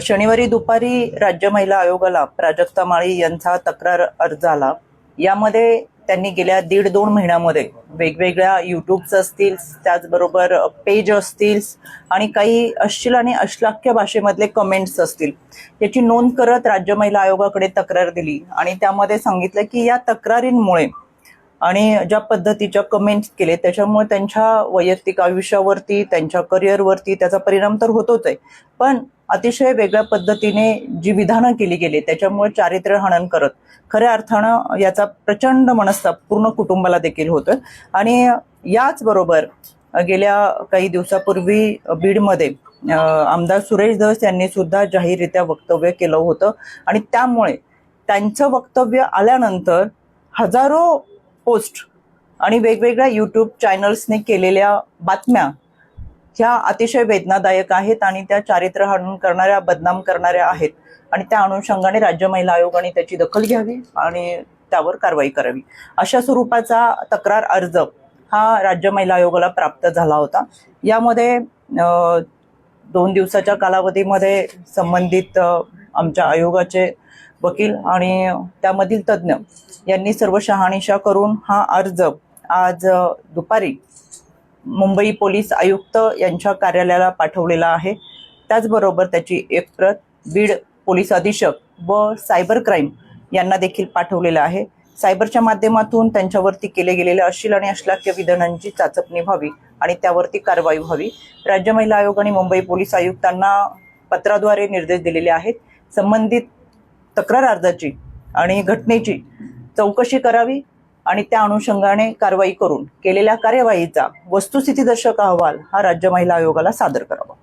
शनिवारी दुपारी राज्य महिला आयोगाला प्राजक्ता माळी यांचा तक्रार अर्ज आला। यामध्ये त्यांनी गेल्या 1.5-2 महिन्यामध्ये वेगवेगळ्या युट्यूब्स असतील, त्याचबरोबर पेज असतील आणि काही अश्लील आणि अश्लाघ्य भाषेमधले कमेंट्स असतील, याची नोंद करत राज्य महिला आयोगाकडे तक्रार दिली आणि त्यामध्ये सांगितलं की या तक्रारींमुळे आणि ज्या पद्धतीच्या कमेंट्स केले त्याच्यामुळे त्यांच्या वैयक्तिक आयुष्यावरती, त्यांच्या करिअरवरती त्याचा परिणाम तर होतोच आहे, पण अतिशय वेगळ्या पद्धतीने जी विधानं केली गेली त्याच्यामुळे चारित्र्य हनन करत खऱ्या अर्थानं याचा प्रचंड मनस्ताप पूर्ण कुटुंबाला देखील होतोय। आणि याच बरोबर गेल्या काही दिवसापूर्वी बीडमध्ये आमदार सुरेश धस यांनी सुद्धा जाहीररित्या वक्तव्य केलं होतं आणि त्यामुळे त्यांचं वक्तव्य आल्यानंतर हजारो पोस्ट आणि वेगवेगळ्या यूट्यूब चॅनल्सने केलेल्या बातम्या ह्या अतिशय वेदनादायक आहेत आणि त्या चारित्र्य हनन करणाऱ्या, बदनाम करणाऱ्या आहेत आणि त्या अनुषंगाने राज्य महिला आयोगाने त्याची दखल घ्यावी आणि त्यावर कारवाई करावी, अशा स्वरूपाचा तक्रार अर्ज हा राज्य महिला आयोगाला प्राप्त झाला होता। यामध्ये 2 दिवसाच्या कालावधीमध्ये संबंधित आमच्या आयोगाचे वकील आणि त्यामधील तज्ज्ञ यांनी सर्व शहानिशा करून हा अर्ज आज दुपारी मुंबई पोलीस आयुक्त यांच्या कार्यालयाला पाठवलेला आहे। त्याचबरोबर त्याची एक प्रत बीड पोलीस अधीक्षक व सायबर क्राईम यांना देखील पाठवलेला आहे। सायबरच्या माध्यमातून त्यांच्यावरती केले गेलेल्या अश्लील आणि अश्लाघ्य विधानांची चाचपणी व्हावी आणि त्यावरती कारवाई व्हावी। राज्य महिला आयोग आणि मुंबई पोलीस आयुक्तांना पत्राद्वारे निर्देश दिलेले आहेत। संबंधित तक्रार अर्जाची आणि घटनेची चौकशी करावी आणि त्या अनुषंगाने कारवाई करून केलेल्या कार्यवाहीचा वस्तुस्थितीदर्शक अहवाल हा राज्य महिला आयोगाला सादर करावा।